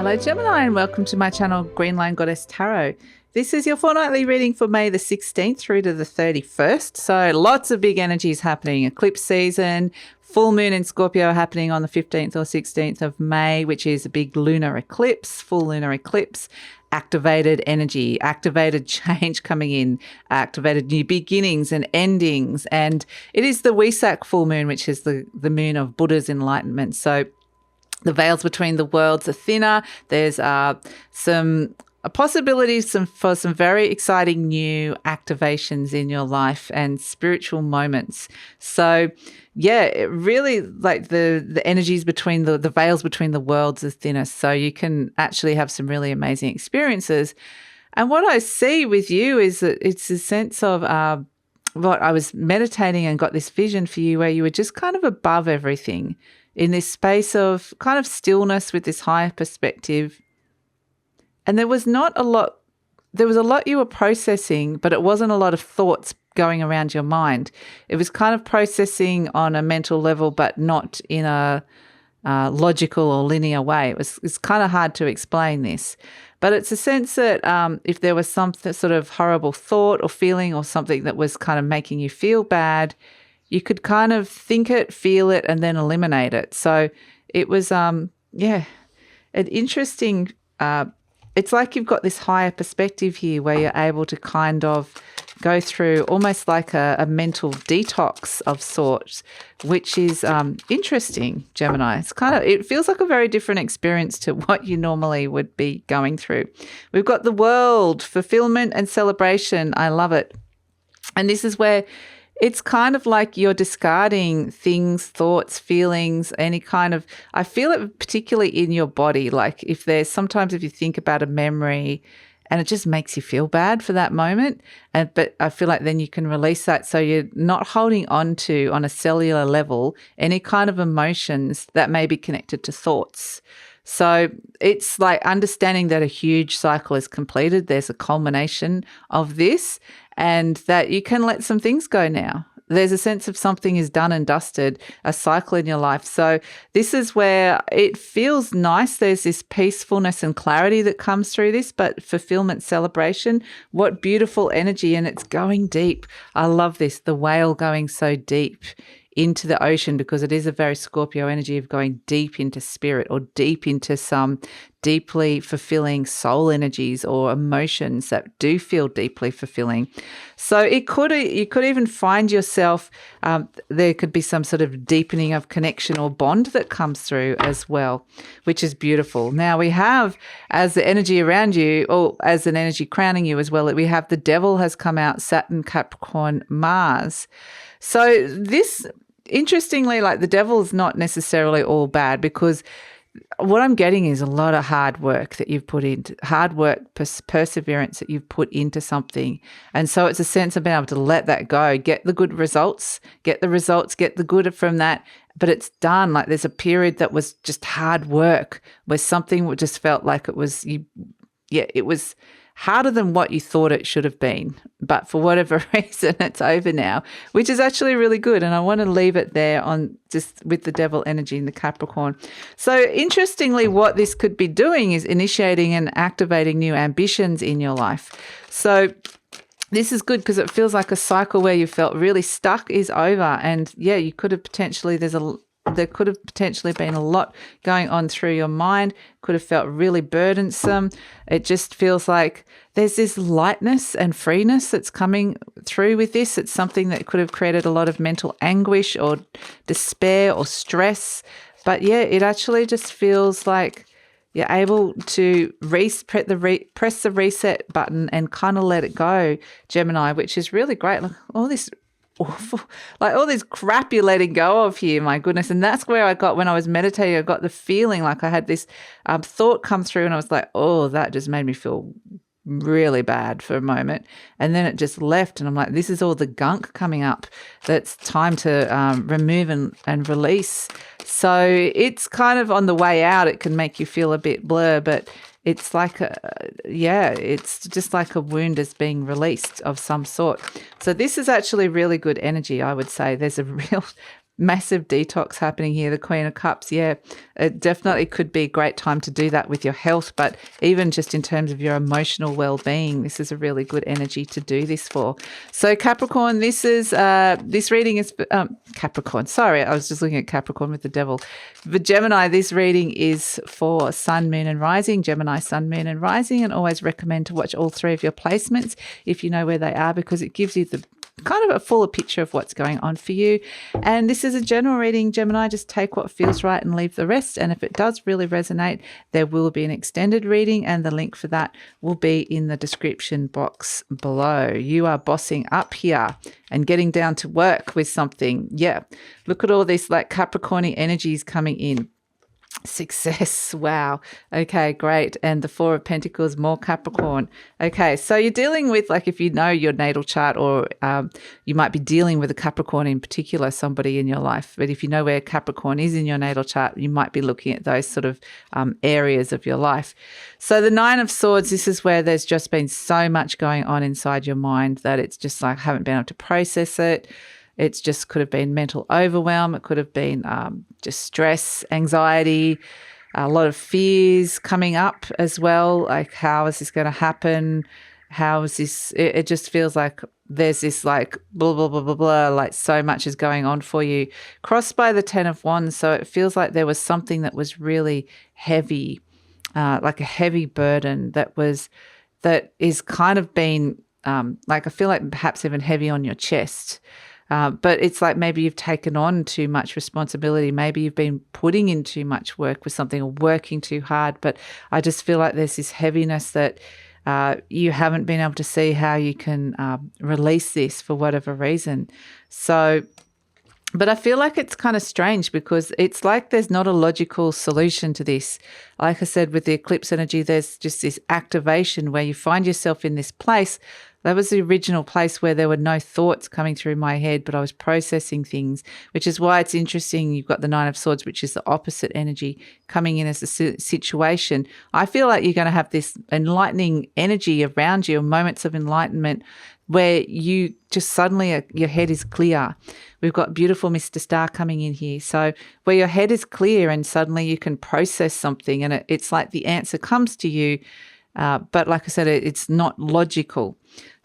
Hello Gemini and welcome to my channel GreenLion Goddess Tarot. This is your fortnightly reading for May the 16th through to the 31st. So lots of big energies happening. Eclipse season, full moon in Scorpio happening on the 15th or 16th of May, which is a big lunar eclipse, full lunar eclipse. Activated energy, activated change coming in, activated new beginnings and endings. And it is the Wesak full moon, which is the moon of Buddha's enlightenment. So the veils between the worlds are thinner. There's some possibilities for some very exciting new activations in your life and spiritual moments. So yeah, it really like the energies between the veils between the worlds are thinner. So you can actually have some really amazing experiences. And what I see with you is that it's a sense of what I was meditating and got this vision for you where you were just kind of above everything in this space of kind of stillness with this higher perspective. And there was a lot you were processing, but it wasn't a lot of thoughts going around your mind. It was kind of processing on a mental level, but not in a logical or linear way. It's kind of hard to explain this. But it's a sense that if there was some sort of horrible thought or feeling or something that was kind of making you feel bad, you could kind of think it, feel it, and then eliminate it. So it was, an interesting, it's like you've got this higher perspective here where you're able to kind of go through almost like a mental detox of sorts, which is interesting, Gemini. It feels like a very different experience to what you normally would be going through. We've got the world, fulfillment and celebration. I love it. And this is where it's kind of like you're discarding things, thoughts, feelings, any kind of, I feel it particularly in your body. Like if you think about a memory and it just makes you feel bad for that moment. But I feel like then you can release that. So you're not holding on to, on a cellular level, any kind of emotions that may be connected to thoughts. So it's like understanding that a huge cycle is completed. There's a culmination of this and that you can let some things go now. There's a sense of something is done and dusted, a cycle in your life. So this is where it feels nice. There's this peacefulness and clarity that comes through this, but fulfillment, celebration, what beautiful energy. And it's going deep. I love this, the whale going so deep into the ocean, because it is a very Scorpio energy of going deep into spirit or deep into some deeply fulfilling soul energies or emotions that do feel deeply fulfilling. So you could even find yourself, there could be some sort of deepening of connection or bond that comes through as well, which is beautiful. Now we have, as the energy around you, or as an energy crowning you as well, we have the devil has come out, Saturn, Capricorn, Mars. So this, interestingly, like the devil is not necessarily all bad, because what I'm getting is a lot of hard work that you've put into, perseverance that you've put into something. And so it's a sense of being able to let that go, get the good results, get the good from that, but it's done. Like there's a period that was just hard work where something just felt like it was harder than what you thought it should have been. But for whatever reason, it's over now, which is actually really good. And I want to leave it there on just with the devil energy in the Capricorn. So interestingly, what this could be doing is initiating and activating new ambitions in your life. So this is good because it feels like a cycle where you felt really stuck is over. And yeah, you could have potentially, there could have potentially been a lot going on through your mind, could have felt really burdensome. It just feels like there's this lightness and freeness that's coming through with this. It's something that could have created a lot of mental anguish or despair or stress. But yeah, it actually just feels like you're able to press the reset button and kind of let it go, Gemini, which is really great. Look, all this awful, like all this crap you're letting go of here, my goodness. And that's where I got, when I was meditating, I got the feeling like I had this thought come through and I was like, oh, that just made me feel really bad for a moment. And then it just left and I'm like, this is all the gunk coming up that's time to remove and release. So it's kind of on the way out, it can make you feel a bit blur, but it's like it's just like a wound is being released of some sort. So this is actually really good energy, I would say. There's a real massive detox happening here. The Queen of Cups, yeah, it definitely could be a great time to do that with your health, but even just in terms of your emotional well-being, this is a really good energy to do this for. So Capricorn, this reading is Capricorn. Sorry, I was just looking at Capricorn with the devil. But Gemini, this reading is for Sun, Moon, and Rising. Gemini, Sun, Moon, and Rising, and always recommend to watch all three of your placements if you know where they are, because it gives you the kind of a fuller picture of what's going on for you. And this is a general reading, Gemini. Just take what feels right and leave the rest. And if it does really resonate, there will be an extended reading, and the link for that will be in the description box below. You are bossing up here and getting down to work with something. Yeah. Look at all this like Capricorny energies coming in. Success. Wow. Okay, great. And the Four of Pentacles, more Capricorn. Okay, so you're dealing with, like, if you know your natal chart, or you might be dealing with a Capricorn in particular, somebody in your life. But if you know where Capricorn is in your natal chart, you might be looking at those sort of areas of your life. So the Nine of Swords, this is where there's just been so much going on inside your mind that it's just like, haven't been able to process it. It's just could have been mental overwhelm. It could have been just stress, anxiety, a lot of fears coming up as well. Like, how is this going to happen? How is this? It just feels like there's this like blah, blah, blah, blah, blah, like so much is going on for you. Crossed by the Ten of Wands. So it feels like there was something that was really heavy, like a heavy burden that is kind of been like, I feel like perhaps even heavy on your chest. But it's like maybe you've taken on too much responsibility. Maybe you've been putting in too much work with something or working too hard. But I just feel like there's this heaviness that you haven't been able to see how you can release this for whatever reason. So, but I feel like it's kind of strange because it's like there's not a logical solution to this. Like I said, with the eclipse energy, there's just this activation where you find yourself in this place. That was the original place where there were no thoughts coming through my head, but I was processing things, which is why it's interesting. You've got the Nine of Swords, which is the opposite energy coming in as a situation. I feel like you're going to have this enlightening energy around you, moments of enlightenment where you just suddenly, your head is clear. We've got beautiful Mr. Star coming in here. So where your head is clear and suddenly you can process something, and it's like the answer comes to you. But like I said, it's not logical.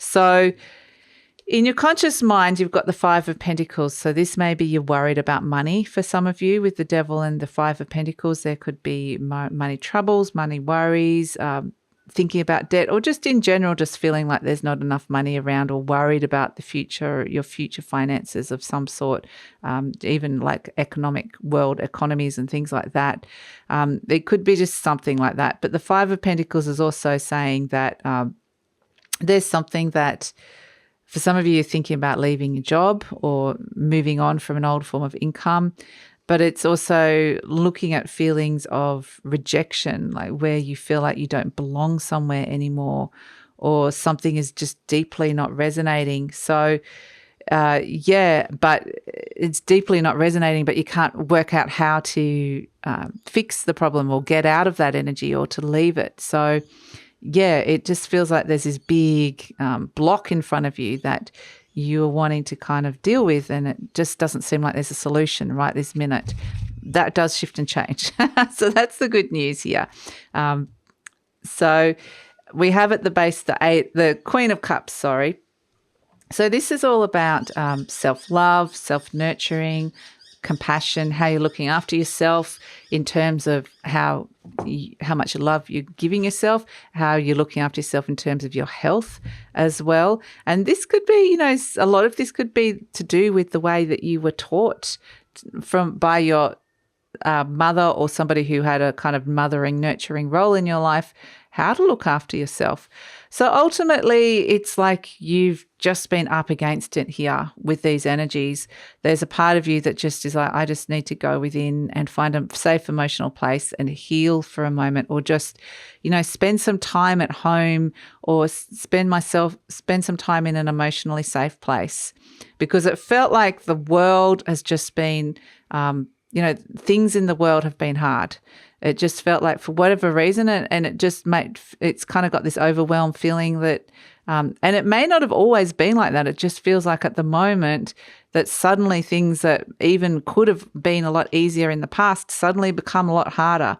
So in your conscious mind, you've got the Five of Pentacles. So this may be you're worried about money for some of you with the Devil and the Five of Pentacles. There could be money troubles, money worries, thinking about debt, or just in general, just feeling like there's not enough money around, or worried about the future, your future finances of some sort, even like world economies and things like that. It could be just something like that. But the Five of Pentacles is also saying that there's something that for some of you, you're thinking about leaving your job or moving on from an old form of income. But it's also looking at feelings of rejection, like where you feel like you don't belong somewhere anymore, or something is just deeply not resonating. So, but it's deeply not resonating, but you can't work out how to fix the problem or get out of that energy or to leave it. So, yeah, it just feels like there's this big block in front of you that you're wanting to kind of deal with, and it just doesn't seem like there's a solution right this minute. That does shift and change. So that's the good news here. So we have at the base the Queen of Cups, sorry. So this is all about self-love, self-nurturing, compassion, how you're looking after yourself in terms of how much love you're giving yourself, how you're looking after yourself in terms of your health as well. And this could be, a lot of this could be to do with the way that you were taught by your mother or somebody who had a kind of mothering, nurturing role in your life, how to look after yourself. So ultimately, it's like you've just been up against it here with these energies. There's a part of you that just is like, I just need to go within and find a safe emotional place and heal for a moment, or just, spend some time at home, or spend some time in an emotionally safe place, because it felt like the world has just been, things in the world have been hard. It just felt like for whatever reason, and it just it's kind of got this overwhelmed feeling that And it may not have always been like that. It just feels like at the moment that suddenly things that even could have been a lot easier in the past suddenly become a lot harder.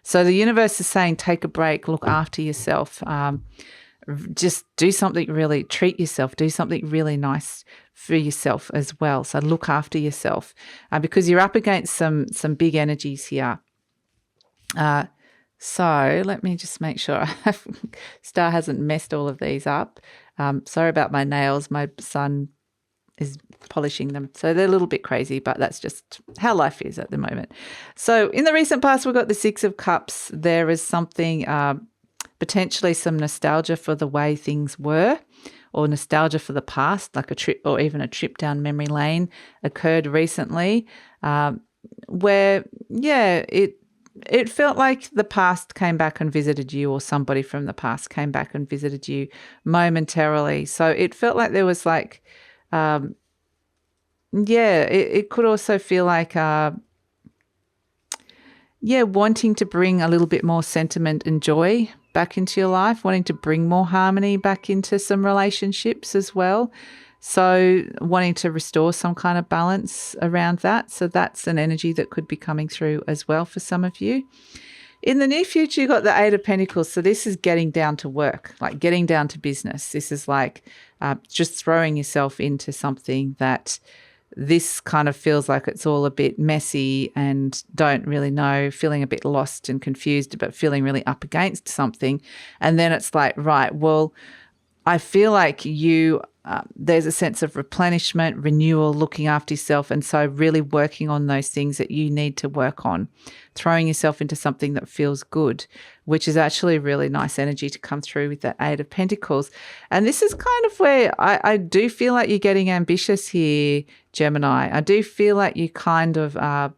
So the universe is saying, take a break, look after yourself. Just do something really, treat yourself, do something really nice for yourself as well. So look after yourself because you're up against some big energies here. So let me just make sure Star hasn't messed all of these up. Sorry about my nails. My son is polishing them. So they're a little bit crazy, but that's just how life is at the moment. So in the recent past, we've got the Six of Cups. There is something, potentially some nostalgia for the way things were, or nostalgia for the past, like a trip or even a trip down memory lane occurred recently, where, it felt like the past came back and visited you, or somebody from the past came back and visited you momentarily. So it felt like there was like, it could also feel like, wanting to bring a little bit more sentiment and joy back into your life, wanting to bring more harmony back into some relationships as well. So wanting to restore some kind of balance around that. So that's an energy that could be coming through as well for some of you. In the near future, you've got the Eight of Pentacles. So this is getting down to work, like getting down to business. This is like just throwing yourself into something that this kind of feels like it's all a bit messy and don't really know, feeling a bit lost and confused, but feeling really up against something. And then it's like, right, well, I feel like there's a sense of replenishment, renewal, looking after yourself. And so really working on those things that you need to work on, throwing yourself into something that feels good, which is actually really nice energy to come through with that Eight of Pentacles. And this is kind of where I do feel like you're getting ambitious here, Gemini. I do feel like you kind of are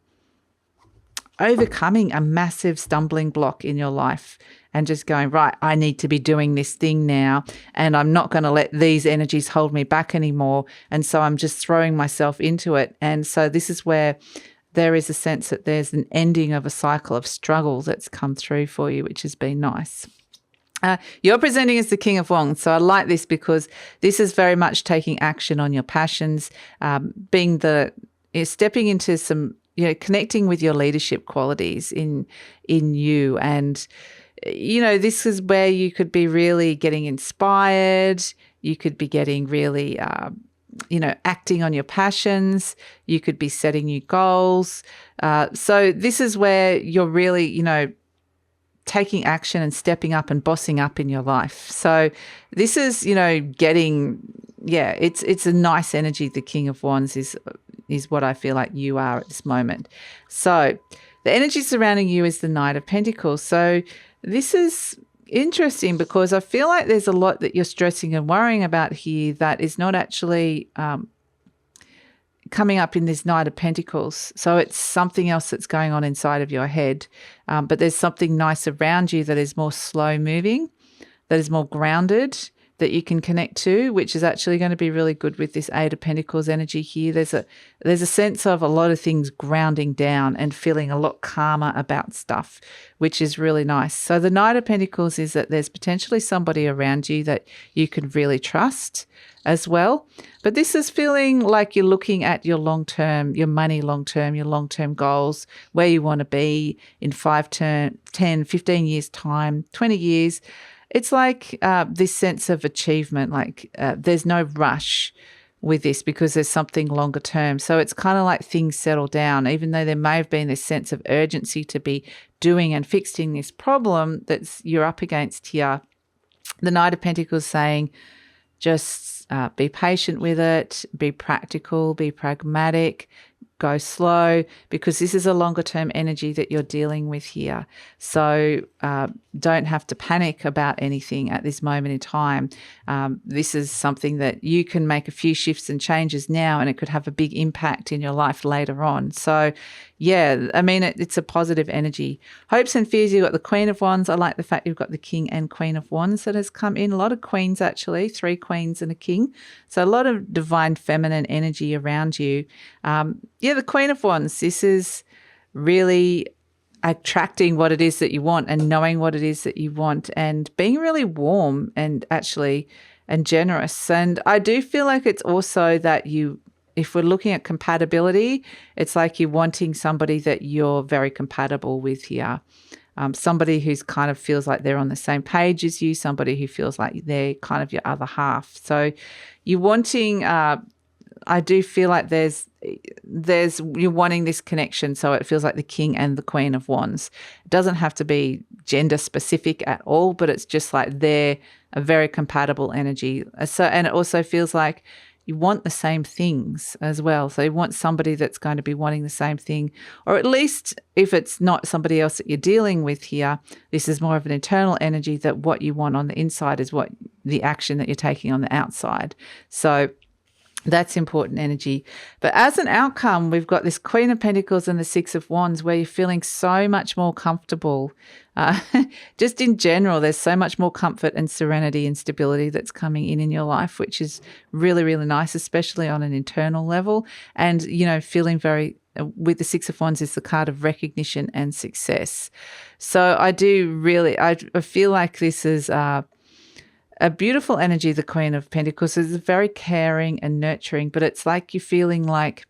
overcoming a massive stumbling block in your life and just going, right, I need to be doing this thing now, and I'm not going to let these energies hold me back anymore. And so I'm just throwing myself into it. And so this is where there is a sense that there's an ending of a cycle of struggle that's come through for you, which has been nice. You're presenting as the King of Wands. So I like this because this is very much taking action on your passions, stepping into some, connecting with your leadership qualities in you. And this is where you could be really getting inspired. You could be getting really, acting on your passions. You could be setting new goals. So this is where you're really, taking action and stepping up and bossing up in your life. So this is, it's a nice energy. The King of Wands is what I feel like you are at this moment. So the energy surrounding you is the Knight of Pentacles. So this is interesting because I feel like there's a lot that you're stressing and worrying about here that is not actually coming up in this Knight of Pentacles. So it's something else that's going on inside of your head. But there's something nice around you that is more slow moving, that is more grounded, that you can connect to, which is actually going to be really good with this Eight of Pentacles energy here. There's a sense of a lot of things grounding down and feeling a lot calmer about stuff, which is really nice. So the Knight of Pentacles is that there's potentially somebody around you that you can really trust as well. But this is feeling like you're looking at your long-term, your money long-term, your long-term goals, where you want to be in 5, 10, 15 years' time, 20 years. It's like this sense of achievement, like there's no rush with this because there's something longer term. So it's kind of like things settle down, even though there may have been this sense of urgency to be doing and fixing this problem that you're up against here. The Knight of Pentacles saying just be patient with it, be practical, be pragmatic, go slow, because this is a longer term energy that you're dealing with here. So don't have to panic about anything at this moment in time. This is something that you can make a few shifts and changes now, and it could have a big impact in your life later on. So yeah, I mean, it's a positive energy. Hopes and fears, you've got the Queen of Wands. I like the fact you've got the King and Queen of Wands that has come in. A lot of queens, actually, 3 queens and a king. So a lot of divine feminine energy around you. The Queen of Wands, this is really attracting what it is that you want and knowing what it is that you want and being really warm and actually and generous. And I do feel like it's also that if we're looking at compatibility, it's like you're wanting somebody that you're very compatible with here. Somebody who's kind of feels like they're on the same page as you, somebody who feels like they're kind of your other half. So you're wanting, I do feel like you're wanting this connection. So it feels like the King and the Queen of Wands. It doesn't have to be gender specific at all, but it's just like they're a very compatible energy. So, and it also feels like you want the same things as well. So you want somebody that's going to be wanting the same thing, or at least if it's not somebody else that you're dealing with here, this is more of an internal energy that what you want on the inside is what the action that you're taking on the outside. So that's important energy. But as an outcome, we've got this Queen of Pentacles and the Six of Wands where you're feeling so much more comfortable. Just in general, there's so much more comfort and serenity and stability that's coming in your life, which is really, really nice, especially on an internal level. And, feeling very, with the Six of Wands is the card of recognition and success. So I feel like this is a beautiful energy. The Queen of Pentacles is very caring and nurturing, but it's like you're feeling like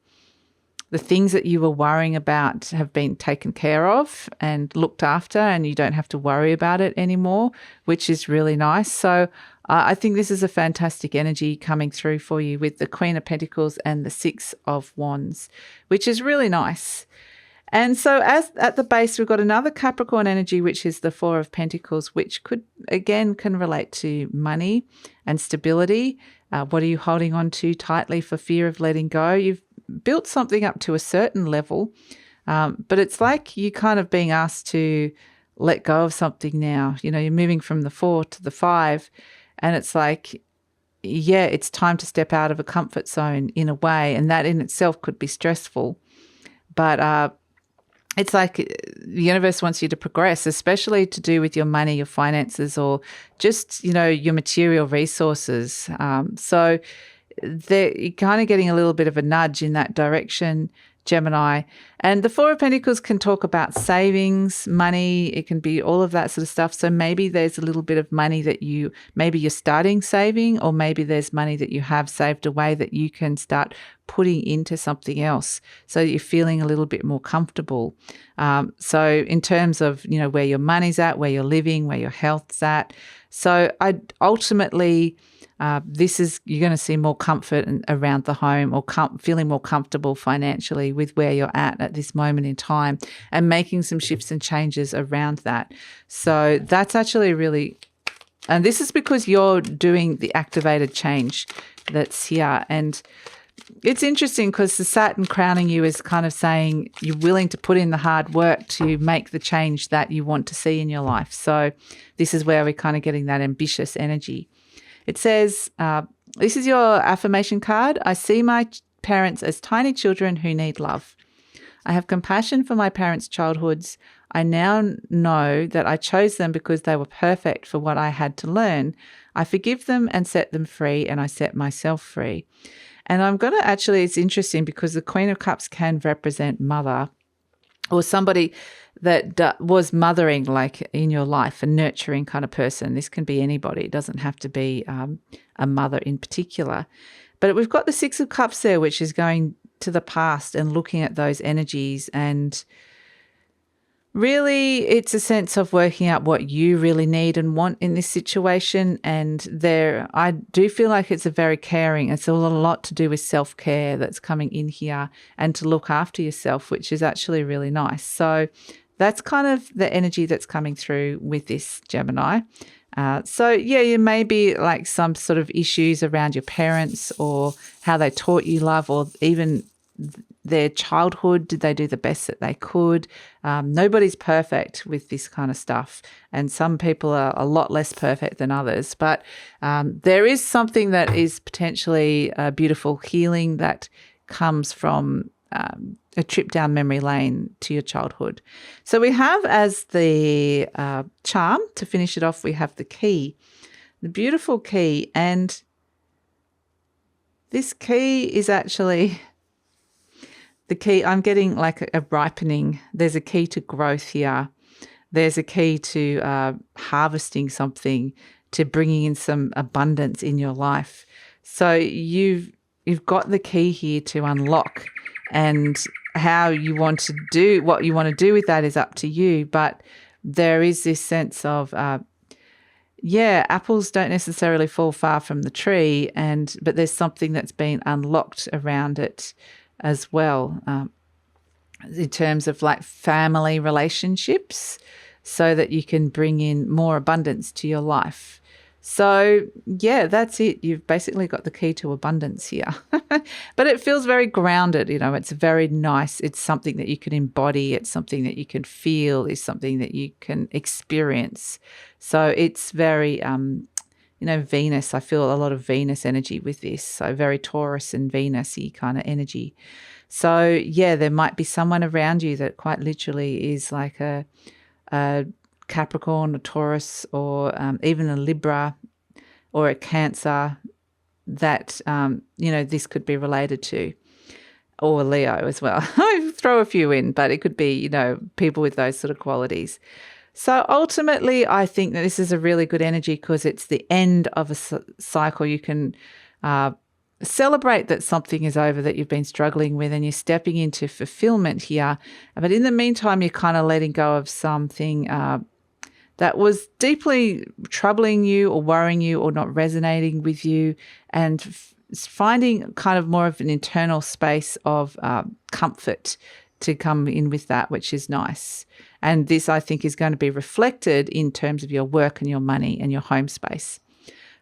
the things that you were worrying about have been taken care of and looked after, and you don't have to worry about it anymore, which is really nice. So I think this is a fantastic energy coming through for you with the Queen of Pentacles and the Six of Wands, which is really nice. And so as at the base, we've got another Capricorn energy, which is the Four of Pentacles, which can relate to money and stability. What are you holding on to tightly for fear of letting go? You've built something up to a certain level, but it's like you kind of being asked to let go of something now. You're moving from the 4 to the 5, and it's like, yeah, it's time to step out of a comfort zone in a way, and that in itself could be stressful. But it's like the universe wants you to progress, especially to do with your money, your finances, or just, your material resources. So you're kind of getting a little bit of a nudge in that direction, Gemini. And the Four of Pentacles can talk about savings, money. It can be all of that sort of stuff. So maybe there's a little bit of money that maybe you're starting saving, or maybe there's money that you have saved away that you can start putting into something else so that you're feeling a little bit more comfortable. So in terms of, where your money's at, where you're living, where your health's at. So ultimately, you're going to see more comfort around the home, or feeling more comfortable financially with where you're at this moment in time, and making some shifts and changes around that. So that's actually really, and this is because you're doing the activated change that's here. And it's interesting because the Saturn crowning you is kind of saying you're willing to put in the hard work to make the change that you want to see in your life. So this is where we're kind of getting that ambitious energy. It says, this is your affirmation card. I see my parents as tiny children who need love. I have compassion for my parents' childhoods. I now know that I chose them because they were perfect for what I had to learn. I forgive them and set them free, and I set myself free. And I'm going to it's interesting because the Queen of Cups can represent mother, or somebody that was mothering, like in your life, a nurturing kind of person. This can be anybody. It doesn't have to be a mother in particular. But we've got the Six of Cups there, which is going to the past and looking at those energies. And really, it's a sense of working out what you really need and want in this situation. And I do feel like it's a very caring, it's a lot to do with self-care that's coming in here, and to look after yourself, which is actually really nice. So that's kind of the energy that's coming through with this, Gemini. So yeah, you may be like some sort of issues around your parents, or how they taught you love, or even their childhood. Did they do the best that they could? Nobody's perfect with this kind of stuff, and some people are a lot less perfect than others. But there is something that is potentially a beautiful healing that comes from a trip down memory lane to your childhood. So we have, as the charm to finish it off, we have the key, the beautiful key. And this key is actually the key. I'm getting like a ripening. There's a key to growth here. There's a key to harvesting something, to bringing in some abundance in your life. So you've got the key here to unlock, and how you want to do what you want to do with that is up to you. But there is this sense of apples don't necessarily fall far from the tree, but there's something that's been unlocked around it as well, in terms of like family relationships, so that you can bring in more abundance to your life. So, yeah, that's it. You've basically got the key to abundance here. But it feels very grounded, it's very nice. It's something that you can embody. It's something that you can feel. It's something that you can experience. So it's very, Venus. I feel a lot of Venus energy with this. So very Taurus and Venus-y kind of energy. So, yeah, there might be someone around you that quite literally is like a Capricorn or Taurus, or even a Libra or a Cancer that, this could be related to, or Leo as well. I throw a few in, but it could be, people with those sort of qualities. So ultimately, I think that this is a really good energy because it's the end of a cycle. You can celebrate that something is over that you've been struggling with, and you're stepping into fulfillment here. But in the meantime, you're kind of letting go of something that was deeply troubling you or worrying you or not resonating with you, and finding kind of more of an internal space of comfort to come in with that, which is nice. And this, I think, is going to be reflected in terms of your work and your money and your home space.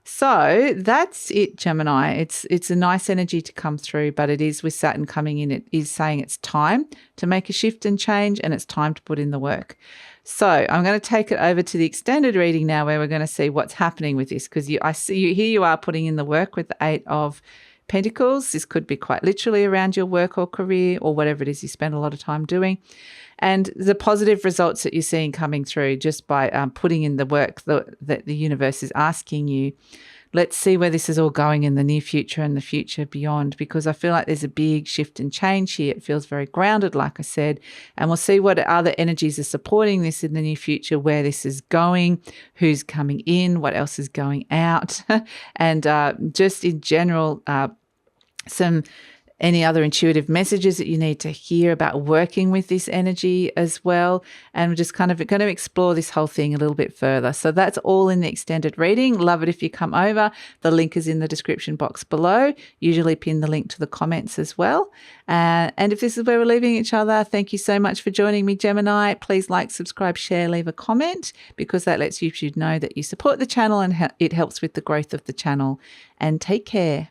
So that's it, Gemini. It's a nice energy to come through, but it is with Saturn coming in. It is saying it's time to make a shift and change, and it's time to put in the work. So I'm going to take it over to the extended reading now, where we're going to see what's happening with this, because I see you here. You are putting in the work with the 8 of Pentacles. This could be quite literally around your work or career or whatever it is you spend a lot of time doing. And the positive results that you're seeing coming through just by putting in the work that the universe is asking you. Let's see where this is all going in the near future and the future beyond, because I feel like there's a big shift and change here. It feels very grounded, like I said, and we'll see what other energies are supporting this in the near future, where this is going, who's coming in, what else is going out, and just in general, any other intuitive messages that you need to hear about working with this energy as well. And we're just kind of going to explore this whole thing a little bit further. So that's all in the extended reading. Love it if you come over. The link is in the description box below. Usually pin the link to the comments as well. And if this is where we're leaving each other, thank you so much for joining me, Gemini. Please like, subscribe, share, leave a comment, because that lets YouTube know that you support the channel, and it helps with the growth of the channel. And take care.